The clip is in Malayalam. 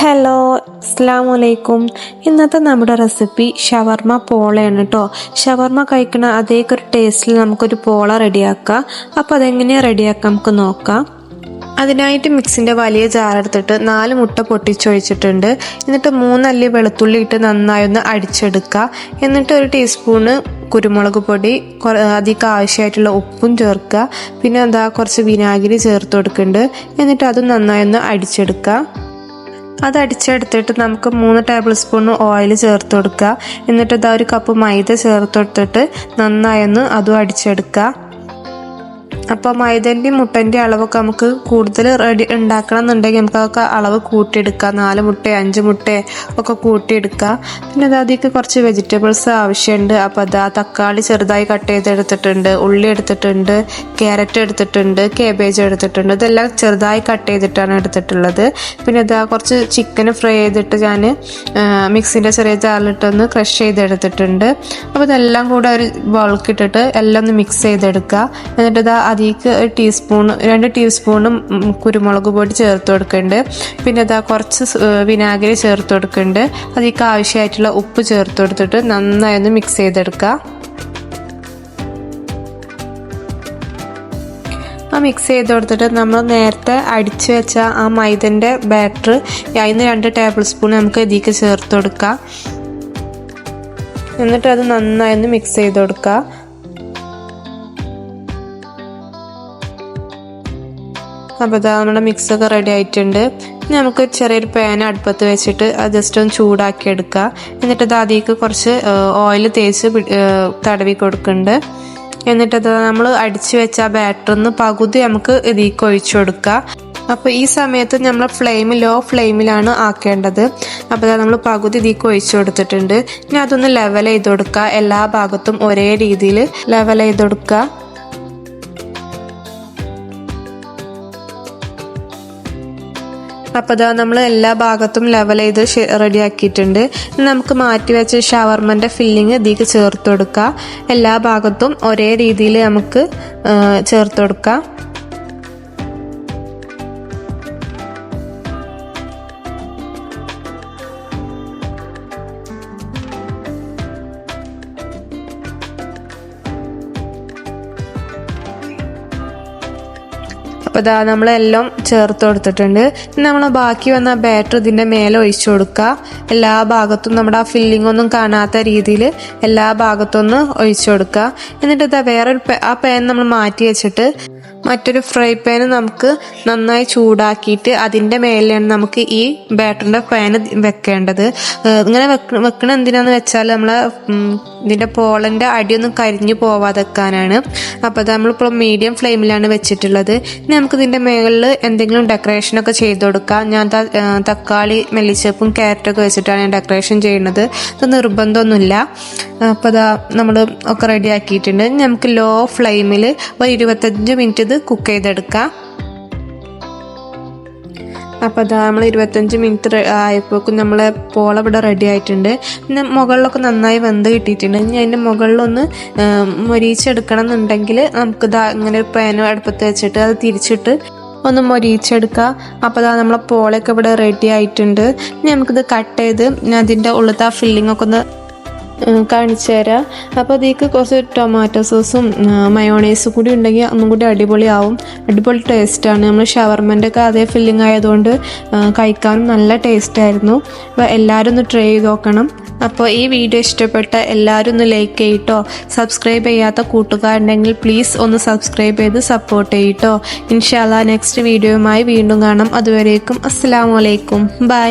ഹലോ, അസ്സലാമു അലൈക്കും. ഇന്നത്തെ നമ്മുടെ റെസിപ്പി ഷവർമ പോളയാണ് കേട്ടോ. ഷവർമ കഴിക്കുന്ന അതേ ഒരു ടേസ്റ്റിൽ നമുക്കൊരു പോള റെഡിയാക്കാം. അപ്പോൾ അതെങ്ങനെയാണ് റെഡിയാക്കാം നമുക്ക് നോക്കാം. അതിനായിട്ട് മിക്സിൻ്റെ വലിയ ജാറെടുത്തിട്ട് 4 മുട്ട പൊട്ടിച്ചൊഴിച്ചിട്ടുണ്ട്. എന്നിട്ട് 3 അല്ലി വെളുത്തുള്ളി ഇട്ട് നന്നായി ഒന്ന് അടിച്ചെടുക്കുക. എന്നിട്ട് 1 ടീസ്പൂണ് കുരുമുളക് പൊടി, അധികം ആവശ്യമായിട്ടുള്ള ഉപ്പും ചേർക്കുക. പിന്നെ കുറച്ച് വിനാഗിരി ചേർത്ത് കൊടുക്കുന്നുണ്ട്. എന്നിട്ട് അത് നന്നായി ഒന്ന് അടിച്ചെടുക്കുക. അത് അടിച്ചെടുത്തിട്ട് നമുക്ക് 3 ടേബിൾ സ്പൂൺ ഓയിൽ ചേർത്ത് കൊടുക്കുക. എന്നിട്ട് 1 കപ്പ് മൈദ ചേർത്ത് കൊടുത്തിട്ട് നന്നായി ഒന്ന് അതും അടിച്ചെടുക്കുക. അപ്പോൾ മൈദൻ്റെയും മുട്ടൻ്റെയും അളവൊക്കെ നമുക്ക് കൂടുതൽ ഉണ്ടാക്കണം എന്നുണ്ടെങ്കിൽ നമുക്ക് അതൊക്കെ അളവ് കൂട്ടിയെടുക്കാം. 4 മുട്ട 5 മുട്ട ഒക്കെ കൂട്ടിയെടുക്കുക. പിന്നെ അതിലേക്ക് കുറച്ച് വെജിറ്റബിൾസ് ആവശ്യമുണ്ട്. അപ്പോൾ തക്കാളി ചെറുതായി കട്ട് ചെയ്തെടുത്തിട്ടുണ്ട്, ഉള്ളി എടുത്തിട്ടുണ്ട്, ക്യാരറ്റ് എടുത്തിട്ടുണ്ട്, കേബേജ് എടുത്തിട്ടുണ്ട്. ഇതെല്ലാം ചെറുതായി കട്ട് ചെയ്തിട്ടാണ് എടുത്തിട്ടുള്ളത്. പിന്നെ കുറച്ച് ചിക്കൻ ഫ്രൈ ചെയ്തിട്ട് ഞാൻ മിക്സിൻ്റെ ചെറിയ ജാറിലിട്ടൊന്ന് ക്രഷ് ചെയ്തെടുത്തിട്ടുണ്ട്. അപ്പോൾ ഇതെല്ലാം കൂടെ ഒരു ബൗൾക്കിട്ടിട്ട് എല്ലാം ഒന്ന് മിക്സ് ചെയ്തെടുക്കുക. എന്നിട്ട് അതിലേക്ക് 2 ടീസ്പൂണും കുരുമുളക് പൊടി ചേർത്ത് കൊടുക്കുന്നുണ്ട്. പിന്നെ കുറച്ച് വിനാഗിരി ചേർത്ത് കൊടുക്കുന്നുണ്ട്. അതിലേക്ക് ആവശ്യമായിട്ടുള്ള ഉപ്പ് ചേർത്ത് കൊടുത്തിട്ട് നന്നായി ഒന്ന് മിക്സ് ചെയ്തെടുക്കുക. മിക്സ് ചെയ്ത് കൊടുത്തിട്ട് നമ്മൾ നേരത്തെ അടിച്ചു വെച്ച ആ മൈദൻ്റെ ബാറ്റർ അതിന് 2 ടേബിൾ സ്പൂൺ നമുക്ക് ഇതിലേക്ക് ചേർത്ത് കൊടുക്കുക. എന്നിട്ട് അത് നന്നായി ഒന്ന് മിക്സ് ചെയ്ത് കൊടുക്കുക. അപ്പോൾ നമ്മുടെ മിക്സൊക്കെ റെഡി ആയിട്ടുണ്ട്. നമുക്ക് ചെറിയൊരു പാൻ അടുപ്പത്ത് വെച്ചിട്ട് അത് ജസ്റ്റ് ഒന്ന് ചൂടാക്കി എടുക്കുക. എന്നിട്ട് അതിലേക്ക് കുറച്ച് ഓയിൽ തേച്ച് തടവി കൊടുക്കുന്നുണ്ട്. എന്നിട്ട് നമ്മൾ അടിച്ചു വെച്ച ബാറ്ററിന്ന് പകുതി നമുക്ക് ഇതിലേക്ക് ഒഴിച്ചു കൊടുക്കുക. അപ്പോൾ ഈ സമയത്ത് നമ്മൾ ലോ ഫ്ലെയിമിലാണ് ആക്കേണ്ടത്. അപ്പോൾ നമ്മൾ പകുതി ഇതിലേക്ക് ഒഴിച്ചു കൊടുത്തിട്ടുണ്ട്. ഇനി അതൊന്ന് ലെവൽ ചെയ്ത് കൊടുക്കുക. എല്ലാ ഭാഗത്തും ഒരേ രീതിയിൽ ലെവൽ ചെയ്ത് കൊടുക്കുക. അപ്പോൾ നമ്മൾ എല്ലാ ഭാഗത്തും ലെവൽ ചെയ്ത് റെഡിയാക്കിയിട്ടുണ്ട്. നമുക്ക് മാറ്റി വെച്ച ഷവർമൻ്റെ ഫില്ലിങ് ഇതിലേക്ക് ചേർത്ത് കൊടുക്കുക. എല്ലാ ഭാഗത്തും ഒരേ രീതിയിൽ നമുക്ക് ചേർത്ത് കൊടുക്കാം. അപ്പോൾ നമ്മളെല്ലാം ചേർത്ത് കൊടുത്തിട്ടുണ്ട്. നമ്മൾ ബാക്കി വന്ന ബാറ്റർ ഇതിൻ്റെ മേലെ ഒഴിച്ചു കൊടുക്കുക. എല്ലാ ഭാഗത്തും നമ്മുടെ ആ ഫില്ലിംഗ് ഒന്നും കാണാത്ത രീതിയിൽ എല്ലാ ഭാഗത്തും ഒന്ന് ഒഴിച്ചു കൊടുക്കുക. എന്നിട്ട് വേറൊരു ആ പാൻ നമ്മൾ മാറ്റി വെച്ചിട്ട് മറ്റൊരു ഫ്രൈ പാൻ നമുക്ക് നന്നായി ചൂടാക്കിയിട്ട് അതിൻ്റെ മേലെയാണ് നമുക്ക് ഈ ബാറ്ററിൻ്റെ പാൻ വെക്കേണ്ടത്. ഇങ്ങനെ വെക്കണ എന്തിനാന്ന് വെച്ചാൽ നമ്മളെ ഇതിൻ്റെ പോളൻ്റെ അടിയൊന്നും കരിഞ്ഞു പോവാതെക്കാനാണ്. അപ്പോൾ നമ്മളിപ്പോൾ മീഡിയം ഫ്ലെയിമിലാണ് വെച്ചിട്ടുള്ളത്. ഇനി നമുക്ക് ഇതിൻ്റെ മുകളിൽ എന്തെങ്കിലും ഡെക്കറേഷനൊക്കെ ചെയ്ത് കൊടുക്കാം. ഞാൻ തക്കാളി മല്ലിച്ചപ്പും ക്യാരറ്റൊക്കെ വെച്ചിട്ടാണ് ഞാൻ ഡെക്കറേഷൻ ചെയ്യുന്നത്. ഇത് നിർബന്ധമൊന്നുമില്ല. അപ്പോൾ നമ്മൾ ഒക്കെ റെഡി ആക്കിയിട്ടുണ്ട്. നമുക്ക് ലോ ഫ്ലെയിമിൽ ഒരു 25 മിനിറ്റ് ഇത് കുക്ക് ചെയ്തെടുക്കാം. അപ്പോൾ നമ്മൾ 25 മിനിറ്റ് ആയപ്പോഴേക്കും നമ്മളെ പോള ഇവിടെ റെഡി ആയിട്ടുണ്ട്. പിന്നെ മുകളിലൊക്കെ നന്നായി വെന്ത് കിട്ടിയിട്ടുണ്ട്. ഇനി അതിൻ്റെ മുകളിലൊന്ന് മൊരിച്ചെടുക്കണം എന്നുണ്ടെങ്കിൽ നമുക്ക് ഇങ്ങനെ പാൻ അടുപ്പത്ത് വെച്ചിട്ട് അത് തിരിച്ചിട്ട് ഒന്ന് മൊരിച്ചെടുക്കുക. അപ്പോൾ നമ്മളെ പോളയൊക്കെ ഇവിടെ റെഡി ആയിട്ടുണ്ട്. ഇനി നമുക്കിത് കട്ട് ചെയ്ത് അതിൻ്റെ ഉള്ളത്തെ ആ ഫില്ലിംഗ് ഒക്കെ ഒന്ന് കാണിച്ചു തരാം. അപ്പോൾ അതിലേക്ക് കുറച്ച് ടൊമാറ്റോ സോസും മയോണൈസും കൂടി ഉണ്ടെങ്കിൽ ഒന്നും കൂടി അടിപൊളിയാവും. അടിപൊളി ടേസ്റ്റാണ്. നമ്മൾ ഷവർമൻ്റെ ഒക്കെ അതേ ഫില്ലിംഗ് ആയതുകൊണ്ട് കഴിക്കാനും നല്ല ടേസ്റ്റായിരുന്നു. അപ്പോൾ എല്ലാവരും ഒന്ന് ട്രൈ ചെയ്ത് നോക്കണം. അപ്പോൾ ഈ വീഡിയോ ഇഷ്ടപ്പെട്ട എല്ലാവരും ഒന്ന് ലൈക്ക് ചെയ്യട്ടോ. സബ്സ്ക്രൈബ് ചെയ്യാത്ത കൂട്ടുകാരുണ്ടെങ്കിൽ പ്ലീസ് ഒന്ന് സബ്സ്ക്രൈബ് ചെയ്ത് സപ്പോർട്ട് ചെയ്യട്ടോ. ഇൻഷാ അല്ലാഹ് നെക്സ്റ്റ് വീഡിയോയുമായി വീണ്ടും കാണാം. അതുവരേക്കും അസ്സലാമു അലൈക്കും. ബൈ.